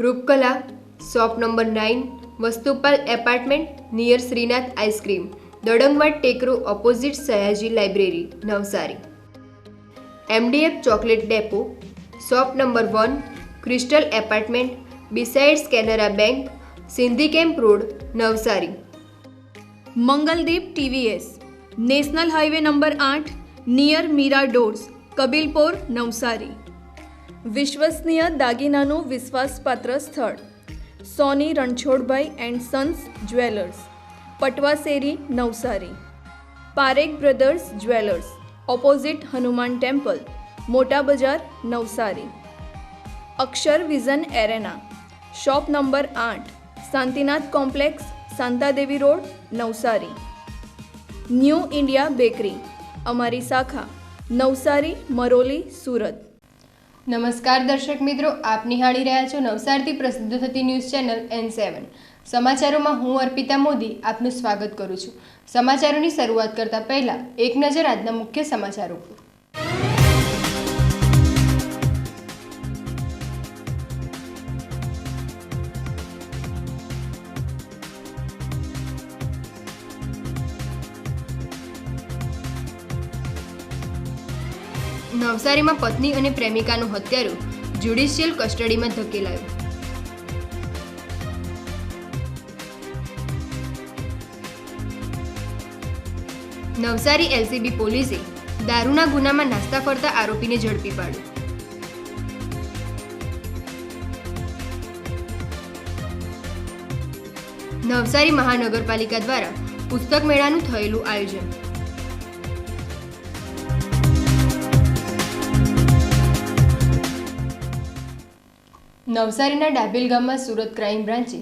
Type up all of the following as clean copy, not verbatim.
Rupkala, shop number 9, Vastupal apartment near Shrinath ice cream, Dadangwad ટેકરો opposite Sayaji library, Navsari. MDF chocolate depot, shop number 1, crystal apartment besides Canara bank, Sindhi camp road, Navsari. Mangaldeep TVS, national highway number 8, near Meera doors, Kabilpor, Navsari. વિશ્વસનીય દાગીનાનું વિશ્વાસપાત્ર સ્થળ Soni Ranchhodbhai and sons jewellers, Patvasheri, Navsari. Parekh brothers jewellers, opposite Hanuman temple, મોટા બજાર, Navsari. Akshar vision arena, shop number 8, Shantinath complex, Shantadevi road, Navsari. New India bakery, અમારી શાખા નવસારી, મરોલી, સુરત. નમસ્કાર દર્શક મિત્રો, આપ નિહાળી રહ્યા છો નવસારીથી પ્રસિદ્ધ થતી ન્યૂઝ ચેનલ N7. સમાચારોમાં હું અર્પિતા મોદી આપનું સ્વાગત કરું છું. સમાચારોની શરૂઆત કરતા પહેલા એક નજર આજના મુખ્ય સમાચારો પર. નવસારીમાં પત્ની અને પ્રેમિકાનું હત્યારું જ્યુડિશિયલ કસ્ટડીમાં ધકેલાયું. નવસારી LCB પોલીસે દારૂના ગુનામાં નાસ્તા ફરતા આરોપીને ઝડપી પાડ્યો. નવસારી મહાનગરપાલિકા દ્વારા પુસ્તક મેળાનું થયેલું આયોજન. નવસારીના ડાભેલ ગામમાં સુરત ક્રાઇમ બ્રાન્ચે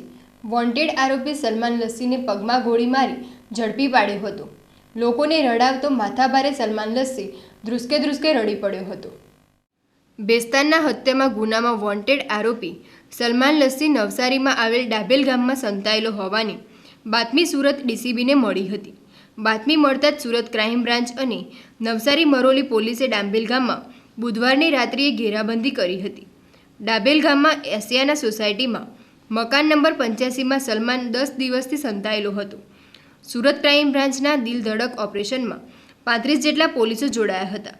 વોન્ટેડ આરોપી સલમાન લસ્સીને પગમાં ગોળી મારી ઝડપી પાડ્યો હતો. લોકોને રડાવતો માથાભારે સલમાન લસ્સી ધ્રુસકે રડી પડ્યો હતો. બેસ્તાનના હત્યામાં ગુનામાં વોન્ટેડ આરોપી સલમાન લસ્સી નવસારીમાં આવેલ ડાભેલ ગામમાં સંતાયેલો હોવાની બાતમી સુરત DCBને મળી હતી. બાતમી મળતા જ સુરત ક્રાઇમ બ્રાન્ચ અને નવસારી મરોલી પોલીસે ડાભેલ ગામમાં બુધવારની રાત્રિએ ઘેરાબંધી કરી હતી. ડાભેલ ગામમાં એશિયાના સોસાયટીમાં મકાન નંબર 85માં સલમાન 10 દિવસથી સંતાયેલો હતો. સુરત ક્રાઇમ બ્રાન્ચના દિલ ધડક ઓપરેશનમાં 35 જેટલા પોલીસો જોડાયા હતા.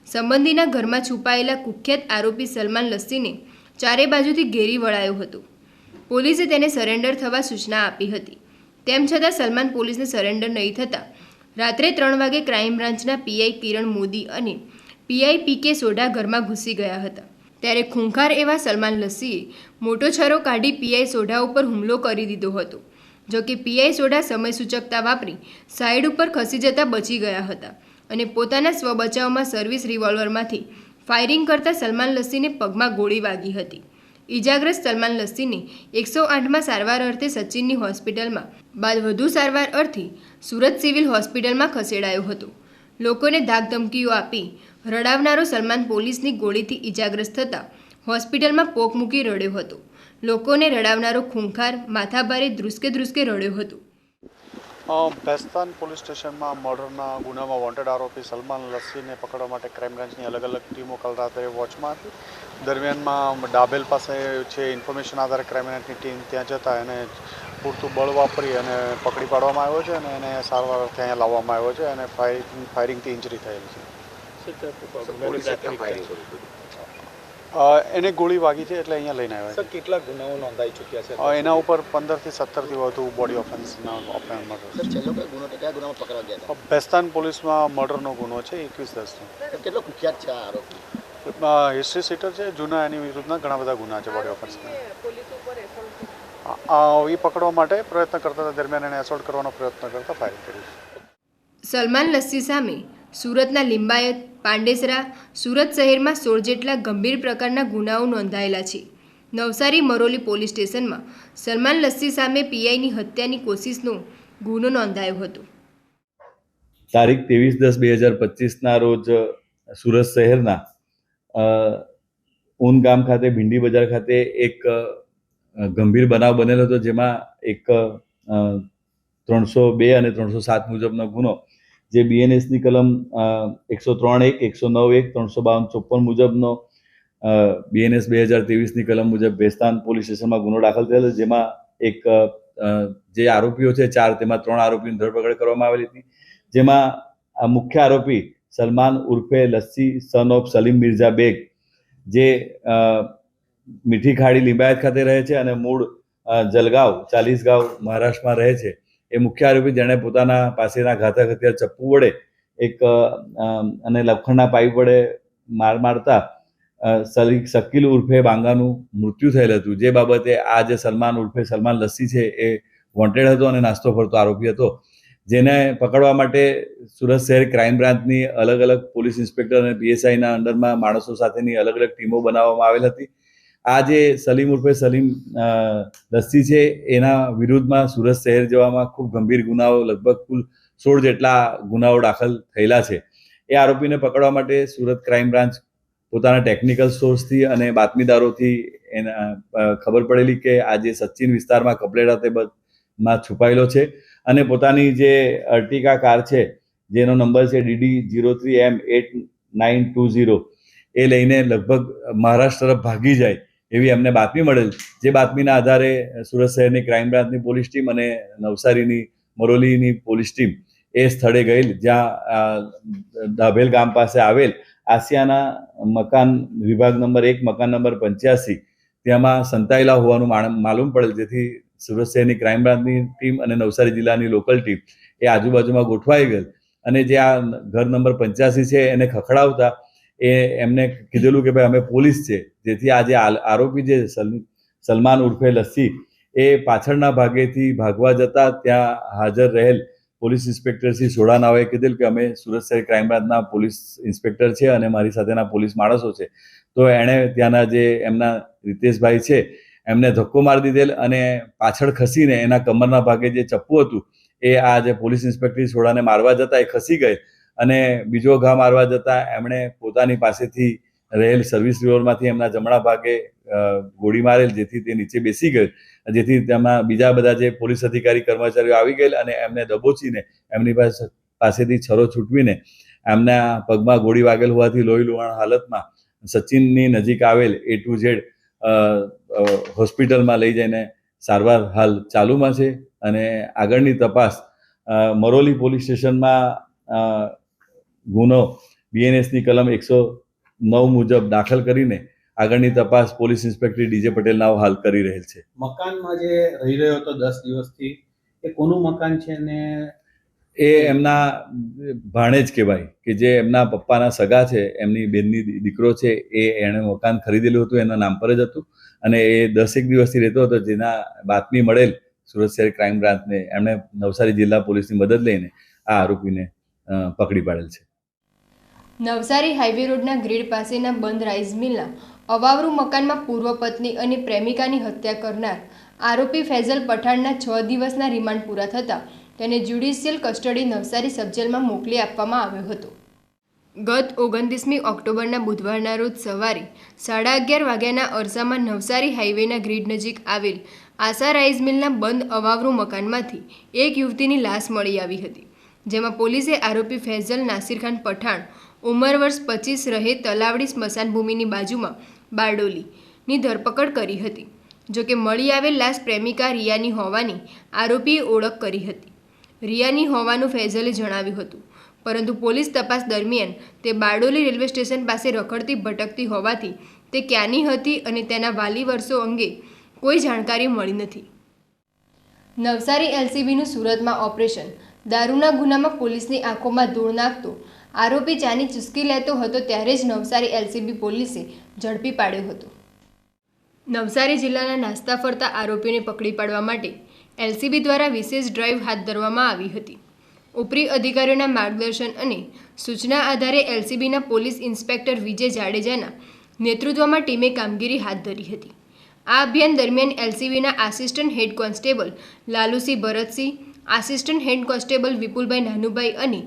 સંબંધીના ઘરમાં છુપાયેલા કુખ્યાત આરોપી સલમાન લસ્સીને ચારે બાજુથી ઘેરી વળાયો હતો. પોલીસે તેને સરેન્ડર થવા સૂચના આપી હતી. તેમ છતાં સલમાન પોલીસને સરેન્ડર નહીં થતાં રાત્રે 3 વાગે ક્રાઇમ બ્રાન્ચના PI કિરણ મોદી અને PI PK સોઢા ઘરમાં ઘૂસી ગયા હતા. ત્યારે ખૂંખાર એવા સલમાન લસ્સીએ મોટો છરો કાઢી PI સોઢા ઉપર હુમલો કરી દીધો હતો. જોકે PI સોઢા સમય સૂચકતા વાપરી સાઈડ ઉપર ખસી જતા બચી ગયા હતા અને પોતાના સ્વબચાવમાં સર્વિસ રિવોલ્વરમાંથી ફાયરિંગ કરતા સલમાન લસ્સીને પગમાં ગોળી વાગી હતી. ઈજાગ્રસ્ત સલમાન લસ્સીને 108માં સારવાર અર્થે સચિનની હોસ્પિટલમાં બાદ વધુ સારવાર અર્થે સુરત સિવિલ હોસ્પિટલમાં ખસેડાયો હતો. લોકોને ધાકધમકીઓ આપી રડાવનારો સલમાન પોલીસની ગોળીથી ઈજાગ્રસ્ત થતાં હોસ્પિટલમાં પોક મૂકી રડ્યો હતો. લોકોને રડાવનારો ખૂંખાર માથાભારે ધ્રુસકે રડ્યો હતો. બેસ્તાન પોલીસ સ્ટેશનમાં મર્ડરના ગુનામાં વોન્ટેડ આરોપી સલમાન લસ્સીને પકડવા માટે ક્રાઇમ બ્રાન્ચની અલગ ટીમો કાલ રાત્રે વોચમાં હતી. દરમિયાનમાં ડાભેલ પાસે છે ઇન્ફોર્મેશન આધારે ક્રાઇમ બ્રાન્ચની ટીમ ત્યાં જતા એને પૂરતું બળ વાપરી અને પકડી પાડવામાં આવ્યો છે અને એને સારવાર ત્યાં લાવવામાં આવ્યો છે અને ફાયરિંગથી ઇન્જરી થયેલી છે. એને ગોળી વાગી છે એટલે અહીંયા લઈને આવ્યા છે. કેટલા ગુનાઓ નોંધાઈ ચૂક્યા છે? એના ઉપર 15 થી 17 થી વધુ બોડી ઓફેન્સના બેસ્તાન પોલીસમાં મર્ડરનો ગુનો છે 21/10. કેટલો કુખ્યાત છે આ આરોપી? હિસ્ટ્રી સીટર છે જૂના, એની વિરુદ્ધના ઘણા બધા ગુના છે બોડી ઓફેન્સના. એ પકડવા માટે પ્રયત્ન કરતા હતા, દરમિયાન એને એસોલ્ટ કરવાનો પ્રયત્ન કરતા ફાયરિંગ કર્યું. સલમાન લસ્સી સામે સુરતના લિંબાયત, પાંડેસરા, સુરત શહેરમાં 16 જેટલા ગંભીર પ્રકારના ગુનાઓ નોંધાયેલા છે. નવસારી મરોલી પોલીસ સ્ટેશનમાં સલમાન લસ્સી સામે PIની હત્યાની કોશિશનો ગુનો નોંધાયો હતો. તારીખ 23/10/2025ના રોજ સુરત શહેરના ઊન ગામ ખાતે ભીંડી બજાર ખાતે એક ગંભીર બનાવ બનેલો હતો, જેમાં એક 302 અને 307 મુજબનો ગુનો જે BNSની કલમ 103(1), 109(1), 352(54) મુજબનો BNS 2023ની કલમ મુજબ ભેસ્તાન પોલીસ સ્ટેશનમાં ગુનો દાખલ થયેલો, જેમાં એક જે આરોપીઓ છે 4, તેમાં 3 આરોપીની ધરપકડ કરવામાં આવેલી હતી. જેમાં આ મુખ્ય આરોપી સલમાન ઉર્ફે લસ્સી સન ઓફ સલીમ મિર્ઝા બેગ, જે મીઠી ખાડી લિંબાયત ખાતે રહે છે અને મૂળ જલગાંવ ચાલીસગાંવ મહારાષ્ટ્રમાં રહે છે. એ મુખ્ય આરોપી જેણે પોતાના પાસેના ઘાતક હથિયાર ચપ્પુ વડે અને લોખંડના પાઇપ વડે મારતા શકીલ ઉર્ફે બાંગાનું મૃત્યુ થયેલ હતું. જે બાબતે આ જે સલમાન ઉર્ફે સલમાન લસ્સી છે એ વોન્ટેડ હતો અને નાસ્તો ફરતો આરોપી હતો, જેને પકડવા માટે સુરત શહેર ક્રાઇમ બ્રાન્ચની અલગ અલગ પોલીસ ઇન્સ્પેક્ટર અને PSIના અંડરમાં માણસો સાથેની અલગ અલગ ટીમો બનાવવામાં આવેલ હતી. આ જે સલીમ ઉર્ફે સલીમ લસ્સી છે એના વિરુદ્ધમાં સુરત શહેર જેવામાં ખૂબ ગંભીર ગુનાઓ, લગભગ કુલ 16 જેટલા ગુનાઓ દાખલ થયેલા છે. એ આરોપીને પકડવા માટે સુરત ક્રાઇમ બ્રાન્ચ પોતાના ટેકનિકલ સોર્સથી અને બાતમીદારોથી ખબર પડેલી કે આ જે સચિન વિસ્તારમાં કપલેડા તેમાં છુપાયેલો છે અને પોતાની જે અર્ટિકા કાર છે જેનો નંબર છે DD03M8920, એ લઈને લગભગ મહારાષ્ટ્ર તરફ ભાગી જાય એવી અમને બાતમી મળેલ. જે બાતમીના આધારે સુરત શહેરની ક્રાઇમ બ્રાન્ચની પોલીસ ટીમ અને નવસારીની મરોલીની પોલીસ ટીમ એ સ્થળે ગયેલ, જ્યાં ડાભેલ ગામ પાસે આવેલ આસિયાના મકાન વિભાગ નંબર 1 મકાન નંબર 85 તેમાં સંતાયેલા હોવાનું માલુમ પડેલ. જેથી સુરત શહેરની ક્રાઇમ બ્રાન્ચની ટીમ અને નવસારી જિલ્લાની લોકલ ટીમ એ આજુબાજુમાં ગોઠવાઈ ગયેલ અને જે આ ઘર નંબર 85 છે એને ખખડાવતા એમને કીધેલું કે ભાઈ અમે પોલીસ છે. જેથી આ જે આરોપી જે સલમાન ઉર્ફે લસ્સી એ પાછળના ભાગેથી ભાગવા જતા ત્યાં હાજર રહેલ પોલીસ ઇન્સ્પેક્ટર શ્રી સોડાનાઓએ કીધેલ કે અમે સુરત શહેર ક્રાઇમ બ્રાન્ચના પોલીસ ઇન્સ્પેક્ટર છે અને મારી સાથેના પોલીસ માણસો છે. તો એણે ત્યાંના જે એમના રીતેશભાઈ છે એમને ધક્કો મારી દીધેલ અને પાછળ ખસીને એના કમરના ભાગે જે ચપ્પુ હતું એ આ જે પોલીસ ઇન્સ્પેક્ટર સોડાને મારવા જતા એ ખસી ગઈ અને બીજો ઘા મારવા જતા એમણે પોતાની પાસેથી રહેલ સર્વિસ રિવોલ્વરમાંથી એમના જમણા ભાગે ગોળી મારેલ, જેથી તે નીચે બેસી ગયેલ. જેથી તેમાં બીજા બધા જે પોલીસ અધિકારી કર્મચારીઓ આવી ગયેલ અને એમને દબોચીને એમની પાસેથી છરો છૂટવીને એમના પગમાં ગોળી વાગેલ હોવાથી લોહી લુહાણ હાલતમાં સચિનની નજીક આવેલ A to Z હોસ્પિટલમાં લઈ જઈને સારવાર હાલ ચાલુમાં છે અને આગળની તપાસ મરોલી પોલીસ સ્ટેશનમાં ગુનો BNSની કલમ 109 મુજબ દાખલ કરીને આગળની તપાસ પોલીસ ઇન્સ્પેક્ટર DJ પટેલના હાલ કરી રહેલ છે. મકાનમાં જે રહી રહ્યો હતો 10 દિવસથી, એ કોનું મકાન છે ને એ એમના ભાણેજ કહેવાય કે જે એમના પપ્પાના સગા છે, એમની બેનની દીકરો છે. એણે મકાન ખરીદેલું હતું, એના નામ પર જ હતું અને એ 10 દિવસથી રહેતો હતો. જેના બાતમી મળેલ સુરત શહેર ક્રાઇમ બ્રાન્ચને, એમણે નવસારી જિલ્લા પોલીસની મદદ લઈને આ આરોપીને પકડી પાડેલ છે. નવસારી હાઈવે રોડના ગ્રીડ પાસેના બંધ રાઈસ મિલના અવાવરૂ મકાનમાં પૂર્વ પત્ની અને પ્રેમિકાની હત્યા કરનાર આરોપી ફૈઝલ પઠાણના 6 દિવસના રિમાન્ડ પૂરા થતાં તેને જ્યુડિશિયલ કસ્ટડી નવસારી સબજેલમાં મોકલી આપવામાં આવ્યો હતો. ગત 29મી ઓક્ટોબરના બુધવારના રોજ સવારે 11:30 વાગ્યાના અરસામાં નવસારી હાઈવેના ગ્રીડ નજીક આવેલ આશા રાઈસ મિલના બંધ અવાવરૂ મકાનમાંથી એક યુવતીની લાશ મળી આવી હતી. જેમાં પોલીસે આરોપી ફૈઝલ નાસિરખાન પઠાણ ઉંમર વર્ષ 25 રહે તલાવડી સ્મશાન ભૂમિની બાજુમાં બારડોલીની ધરપકડ કરી હતી. જોકે મળી આવેલ લાશ પ્રેમિકા રિયાની હોવાની આરોપીએ ઓળખ કરી હતી. રિયાની હોવાનું ફૈઝલે જણાવ્યું હતું, પરંતુ પોલીસ તપાસ દરમિયાન તે બારડોલી રેલવે સ્ટેશન પાસે રખડતી ભટકતી હોવાથી તે ક્યાંની હતી અને તેના વાલી વર્ષો અંગે કોઈ જાણકારી મળી નથી. નવસારી LCBનું સુરતમાં ઓપરેશન દારૂના ગુનામાં પોલીસની આંખોમાં ધૂળ નાખતો આરોપી ચાની ચુસ્કી લેતો હતો ત્યારે જ નવસારી LCB પોલીસે ઝડપી પાડ્યો હતો. નવસારી જિલ્લાના નાસ્તા ફરતા આરોપીઓને પકડી પાડવા માટે LCB દ્વારા વિશેષ ડ્રાઈવ હાથ ધરવામાં આવી હતી. ઉપરી અધિકારીઓના માર્ગદર્શન અને સૂચના આધારે LCBના પોલીસ ઇન્સ્પેક્ટર વિજય જાડેજાના નેતૃત્વમાં ટીમે કામગીરી હાથ ધરી હતી. આ અભિયાન દરમિયાન LCBના assistant head constable Lalusinh Bharatsinh, assistant head constable Vipulbhai Nanubhai અને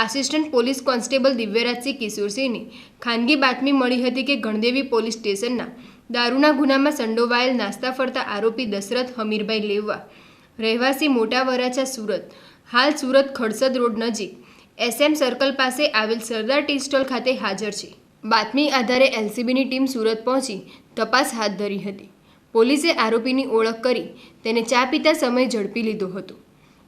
આસિસ્ટન્ટ પોલીસ કોન્સ્ટેબલ દિવ્યરાજસિંહ કિશોરસિંહને ખાનગી બાતમી મળી હતી કે ગણદેવી પોલીસ સ્ટેશનના દારૂના ગુનામાં સંડોવાયેલ નાસ્તા ફરતા આરોપી દશરથ હમીરભાઈ લેવા, રહેવાસી મોટા વરાછા સુરત, હાલ સુરત ખડસદ રોડ નજીક SM સર્કલ પાસે આવેલ સરદાર ટી સ્ટોલ ખાતે હાજર છે. બાતમી આધારે એલસીબીની ટીમ સુરત પહોંચી તપાસ હાથ ધરી હતી. પોલીસે આરોપીની ઓળખ કરી તેને ચા પીતા સમયે ઝડપી લીધો હતો.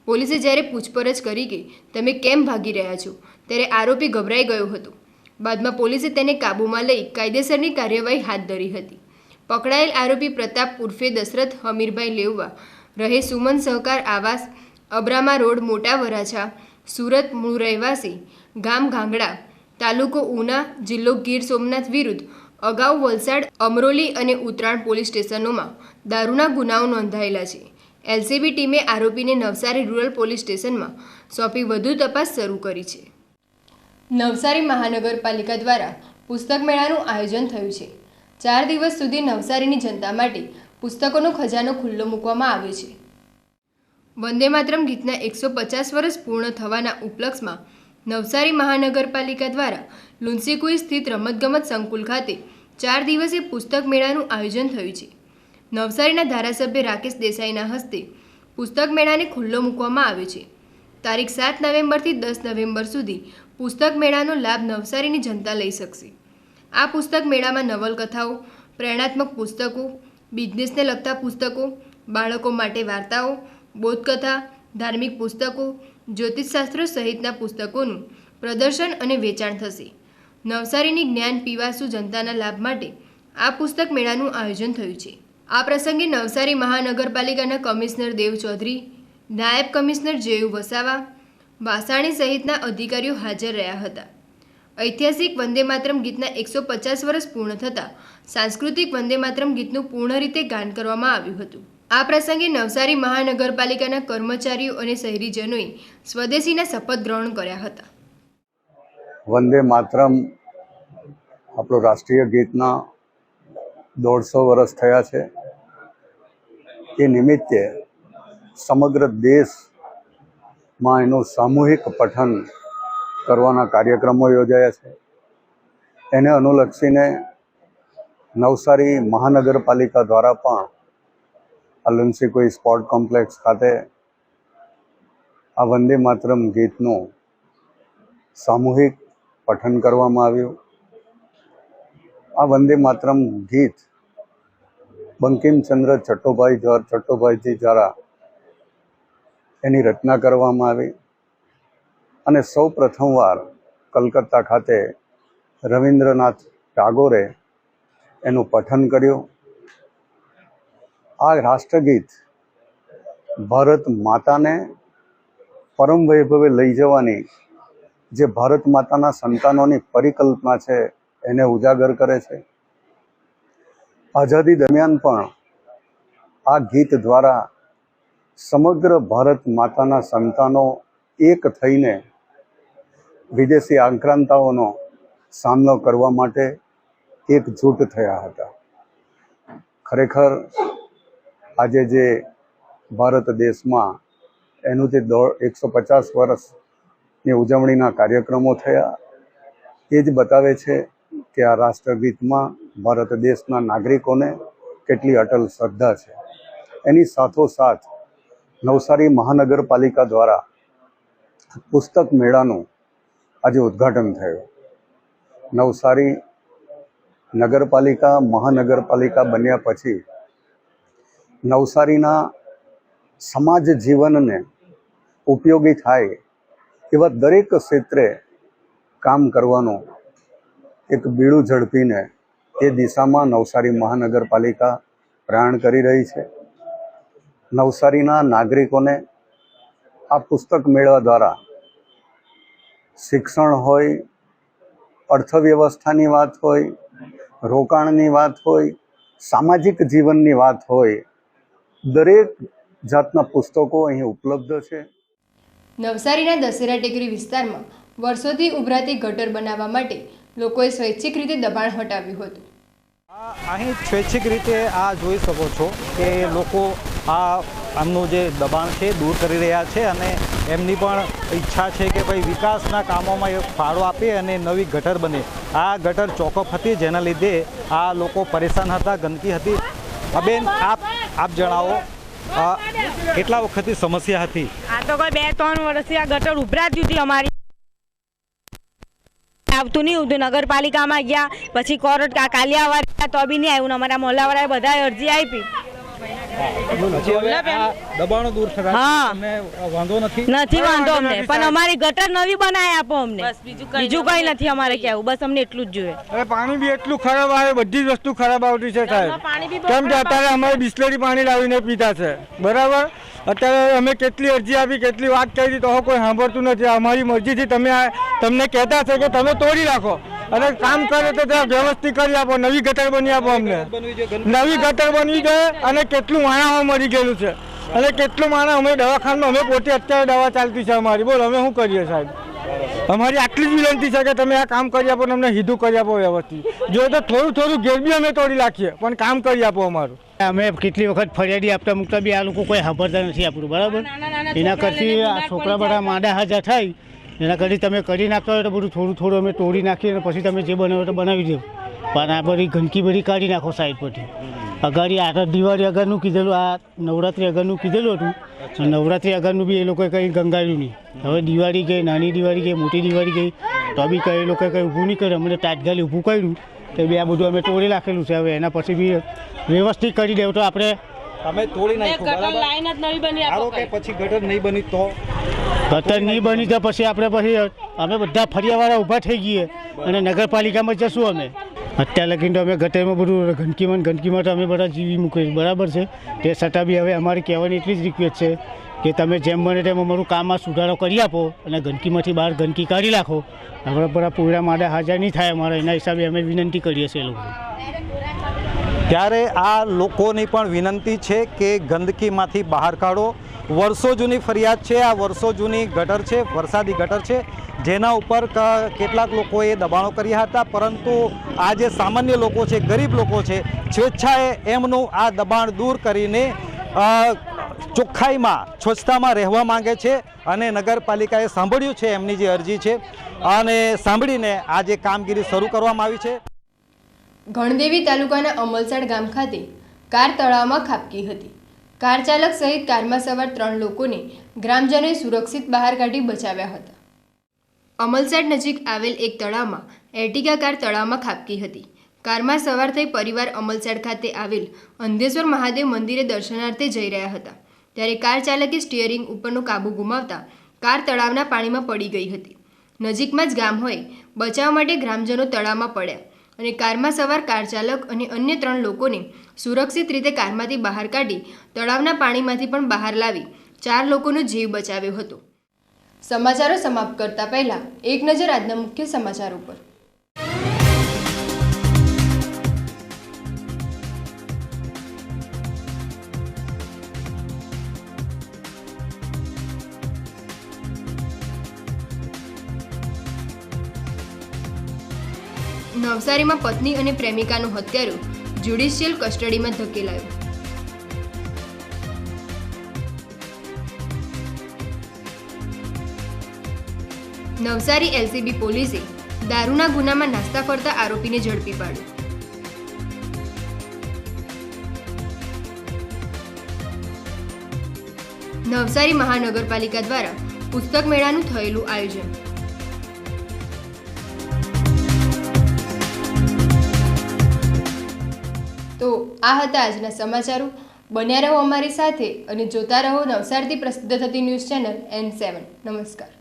પોલીસે જ્યારે પૂછપરછ કરી કે તમે કેમ ભાગી રહ્યા છો ત્યારે આરોપી ગભરાઈ ગયો હતો. બાદમાં પોલીસે તેને કાબૂમાં લઈ કાયદેસરની કાર્યવાહી હાથ ધરી હતી. પકડાયેલ આરોપી પ્રતાપ ઉર્ફે દશરથ હમીરભાઈ લેવવા રહે સુમન સહકાર આવાસ, અબ્રામા રોડ, મોટા વરાછા, સુરત, મૂળ રહેવાસી, ગામ ગાંગડા, તાલુકો ઉના, જિલ્લો ગીર સોમનાથ વિરુદ્ધ અગાઉ વલસાડ, અમરોલી અને ઉત્તરાણ પોલીસ સ્ટેશનોમાં દારૂના ગુનાઓ નોંધાયેલા છે. એલસીબી ટીમે આરોપીને નવસારી રૂરલ પોલીસ સ્ટેશનમાં સોંપી વધુ તપાસ શરૂ કરી છે. નવસારી મહાનગરપાલિકા દ્વારા પુસ્તક મેળાનું આયોજન થયું છે. 4 દિવસ સુધી નવસારીની જનતા માટે પુસ્તકોનો ખજાનો ખુલ્લો મૂકવામાં આવ્યો છે. વંદે માતરમ ગીતના 150 વર્ષ પૂર્ણ થવાના ઉપલક્ષમાં નવસારી મહાનગરપાલિકા દ્વારા લુન્સીકુઈ સ્થિત રમતગમત સંકુલ ખાતે 4 દિવસીય પુસ્તક મેળાનું આયોજન થયું છે. નવસારીના ધારાસભ્ય રાકેશ દેસાઈના હસ્તે પુસ્તક મેળાને ખુલ્લો મૂકવામાં આવ્યો છે. તારીખ 7 નવેમ્બરથી 10 નવેમ્બર સુધી પુસ્તક મેળાનો લાભ નવસારીની જનતા લઈ શકશે. આ પુસ્તક મેળામાં નવલકથાઓ, પ્રેરણાત્મક પુસ્તકો, બિઝનેસને લગતા પુસ્તકો, બાળકો માટે વાર્તાઓ, બોધકથા, ધાર્મિક પુસ્તકો, જ્યોતિષશાસ્ત્ર સહિતના પુસ્તકોનું પ્રદર્શન અને વેચાણ થશે. નવસારીની જ્ઞાન પીવાસુ જનતાના લાભ માટે આ પુસ્તક મેળાનું આયોજન થયું છે. આ પ્રસંગે નવસારી મહાનગરપાલિકાના કમિશનર દેવ ચૌધરી, નાયબ કમિશનર જેયુ વસાવા, વાસાણી સહિતના અધિકારીઓ હાજર રહ્યા હતા. ઐતિહાસિક વંદે માતરમ ગીતના 150 વર્ષ પૂર્ણ થતાં સાંસ્કૃતિક વંદે માતરમ ગીતનું પૂર્ણ રીતે ગાન કરવામાં આવ્યું હતું. આ પ્રસંગે નવસારી મહાનગરપાલિકાના કર્મચારીઓ અને શહેરીજનોએ સ્વદેશીના શપથ ગ્રહણ કર્યા હતા. વંદે માતરમ આપણું રાષ્ટ્રીય ગીતના 150 વર્ષ થયા છે. એ નિમિત્તે સમગ્ર દેશમાં એનું સામૂહિક પઠન કરવાના કાર્યક્રમો યોજાયા છે. એને અનુલક્ષીને નવસારી મહાનગરપાલિકા દ્વારા પણ આ લુન્સીકુઈ સ્પોર્ટ કોમ્પ્લેક્સ ખાતે આ વંદે માતરમ ગીતનું સામૂહિક પઠન કરવામાં આવ્યું. આ વંદે માતરમ ગીત બંકિમચંદ્ર ચટ્ટોપાધ્યાયજી દ્વારા એની રચના કરવામાં આવી અને સૌ પ્રથમવાર કલકત્તા ખાતે રવિન્દ્રનાથ ટાગોરે એનું પઠન કર્યું. આ રાષ્ટ્રગીત ભારત માતાને પરમ વૈભવે લઈ જવાની જે ભારત માતાના સંતાનોની પરિકલ્પના છે એને ઉજાગર કરે છે. આઝાદી દરમિયાન પણ આ ગીત દ્વારા સમગ્ર ભારત માતાના સંતાનો એક થઈને વિદેશી આક્રાંતાઓનો સામનો કરવા માટે એકજૂટ થયા હતા. ખરેખર આજે જે ભારત દેશમાં એનું જે 150 વર્ષની ઉજવણીના કાર્યક્રમો થયા એ જ બતાવે છે કે આ રાષ્ટ્રગીતમાં ભારત દેશના નાગરિકોને કેટલી અટલ શ્રદ્ધા છે. એની સાથોસાથ નવસારી મહાનગરપાલિકા દ્વારા પુસ્તક મેળાનું આજે ઉદ્ઘાટન થયું. નવસારી નગરપાલિકા મહાનગરપાલિકા બન્યા પછી નવસારીના સમાજ જીવનને ઉપયોગી થાય એવા દરેક ક્ષેત્રે કામ કરવાનું એક બીડું ઝડપીને એ દિશામાં નવસારી મહાનગરપાલિકા પ્રયાણ કરી રહી છે. નવસારીના નાગરિકોને આ પુસ્તક મેળા દ્વારા શિક્ષણ હોય, અર્થવ્યવસ્થાની વાત હોય, રોકાણની વાત હોય, સામાજિક જીવનની વાત હોય, દરેક જાતના પુસ્તકો અહીં ઉપલબ્ધ છે. નવસારીના દશેરા ટેકરી વિસ્તારમાં વર્ષોથી ઉભરાતી ગટર બનાવવા માટે લોકોએ સ્વૈચ્છિક રીતે દબાણ હટાવ્યું હતું. અહીં સ્વૈચ્છિક રીતે આ જોઈ શકો છો કે લોકો આ આમનું જે દબાણ છે દૂર કરી રહ્યા છે અને એમની પણ ઈચ્છા છે કે ભાઈ વિકાસના કામોમાં એક ફાળો આપે અને નવી ગટર બને. આ ગટર ચોકઅપ હતી જેના લીધે આ લોકો પરેશાન હતા, ગંદકી હતી. બેન આપ જણાવો કેટલા વખતથી સમસ્યા હતી? આ તો કોઈ 2-3 વર્ષથી આ ગટર ઉભરાતી હતી અમારી. આવતું નહીં હતું. નગરપાલિકામાં ગયા, પછી કોર્ટ કાલિયાવાડ તો બી નહીં આવ્યું. અમારા મોહલ્લાવાળાએ બધાએ અરજી આપી. દબાણો દૂર થતા હા. તમને વાંધો નથી? નથી વાંધો અમને, પણ અમારી ગટર નવી બનાવી આપો અમને. બીજું કઈ નથી અમારે કહેવું, બસ અમને એટલું જ જોઈએ. અરે પાણી બી એટલું ખરાબ આવે, બધી જ વસ્તુ ખરાબ આવતી છે સાહેબ. કેમ કે અત્યારે અમારે બિસ્લેરી પાણી લાવીને પીતા છે, બરાબર. અત્યારે અમે કેટલી અરજી આપી, કેટલી વાત કરી, તો કોઈ સાંભળતું નથી. અમારી મરજીથી તમને કહેતા છે કે તમે તોડી રાખો અને કામ કરે તો ત્યાં વ્યવસ્થિત કરી આપો, નવી ગટર બની આપો અમને. નવી ગટર બનવી જોઈએ. અને કેટલું માણસ મરી ગયેલું છે, અને કેટલું માણસ અમે દવાખાનામાં અમે પોતે અત્યારે દવા ચાલતી છે અમારી. બોલો અમે શું કરીએ સાહેબ? અમારી આટલી જ વિનંતી છે કે તમે આ કામ કરી આપો, અમને સીધું કરી આપો વ્યવસ્થિત. જો તો થોડું ઘેર બી અમે તોડી નાખીએ, પણ કામ કરી આપો અમારું. અમે કેટલી વખત ફરિયાદી આપતા મૂકતા બી આ લોકો કોઈ સાંભળતા નથી આપણું, બરાબર. એના કરતી આ છોકરા બધા માંડા હાજા થાય, એના કરતી તમે કરી નાખતા હોય તો બધું થોડું અમે તોડી નાખીએ અને પછી તમે જે બનાવો તો બનાવી દો. પણ આ બધી ગંદકી બધી કાઢી નાખો સાઈડ પરથી. અગાડી આ દિવાળી આગળનું કીધેલું, આ નવરાત્રી આગળનું કીધેલું હતું. નવરાત્રી આગળનું બી એ લોકોએ કંઈ ગંગાળ્યું નહીં. હવે દિવાળી ગઈ, નાની દિવાળી ગઈ, મોટી દિવાળી ગઈ, તો બી કંઈ એ લોકોએ કંઈ ઊભું નહીં કર્યું. અમને તાત્કાલિક ઊભું કર્યું તો બી આ બધું અમે તોડી નાખેલું છે. હવે એના પછી બી વ્યવસ્થિત કરી દેવું તો આપણે તમે તોડી નાખો, બરાબર. પછી ગટર નહીં બની તો ગટર નહીં બની તો પછી અમે બધા ફરિયાવાળા ઊભા થઈ ગઈએ અને નગરપાલિકામાં જશું અમે. અત્યાર લગીને તો અમે ગટરમાં બધું ગંદકીમાં તો અમે બધા જીવી મૂકીએ, બરાબર છે. તે છતાં બી હવે અમારી કહેવાની એટલી જ રિક્વેસ્ટ છે કે તમે જેમ બને તેમ અમારું કામમાં સુધારો કરી આપો અને ગંદકીમાંથી બહાર ગંદકી કાઢી નાખો. આપણે બધા પૂરા માડા હાજર નહીં થાય અમારા, એના હિસાબે અમે વિનંતી કરીએ છીએ એ લોકો. ત્યારે આ લોકોની પણ વિનંતી છે કે ગંદકીમાંથી બહાર કાઢો. વર્ષો જૂની ફરિયાદ છે, આ વર્ષો જૂની ગટર છે, વરસાદી ગટર છે, જેના ઉપર કેટલાક લોકોએ દબાણો કર્યા હતા. પરંતુ આ જે સામાન્ય લોકો છે, ગરીબ લોકો છે, સ્વેચ્છાએ એમનું આ દબાણ દૂર કરીને ચોખ્ખાઈમાં, સ્વચ્છતામાં રહેવા માંગે છે. અને નગરપાલિકાએ સાંભળ્યું છે એમની જે અરજી છે અને સાંભળીને આ જે કામગીરી શરૂ કરવામાં આવી છે. ગણદેવી તાલુકાના અમલસાડ ગામ ખાતે કાર તળાવમાં ખાબકી હતી. કાર ચાલક સહિત કારમાં સવાર 3 લોકોને ગ્રામજનોએ સુરક્ષિત બહાર કાઢી બચાવ્યા હતા. અમલસાડ નજીક આવેલ એક તળાવમાં એર્ટિગા કાર તળાવમાં ખાબકી હતી. કારમાં સવાર થઈ પરિવાર અમલસાડ ખાતે આવેલ અંધેશ્વર મહાદેવ મંદિરે દર્શનાર્થે જઈ રહ્યા હતા, ત્યારે કાર ચાલકે સ્ટીયરિંગ ઉપરનો કાબુ ગુમાવતા કાર તળાવના પાણીમાં પડી ગઈ હતી. નજીકમાં જ ગામ હોય, બચાવ માટે ગ્રામજનો તળાવમાં પડ્યા અને કારમાં સવાર કાર ચાલક અને અન્ય 3 લોકોને સુરક્ષિત રીતે કારમાંથી બહાર કાઢી તળાવના પાણીમાંથી પણ બહાર લાવી 4 લોકોનો જીવ બચાવ્યો હતો. સમાચારો સમાપ્ત કરતા પહેલા એક નજર આજના મુખ્ય સમાચારો પર. નવસારીમાં પત્ની અને પ્રેમિકાનો હત્યારો જ્યુડિશિયલ કસ્ટડીમાં ધકેલાયો. નવસારી એલસીબી પોલીસે દારૂના ગુનામાં નાસ્તા ફરતા આરોપીને ઝડપી પાડ્યો. નવસારી મહાનગરપાલિકા દ્વારા પુસ્તક મેળાનું થયેલું આયોજન. તો આ હતા આજના સમાચારો. બન્યા રહો અમારી સાથે અને જોતા રહો નવસારીથી પ્રસિદ્ધ થતી ન્યૂઝ ચેનલ N7. નમસ્કાર.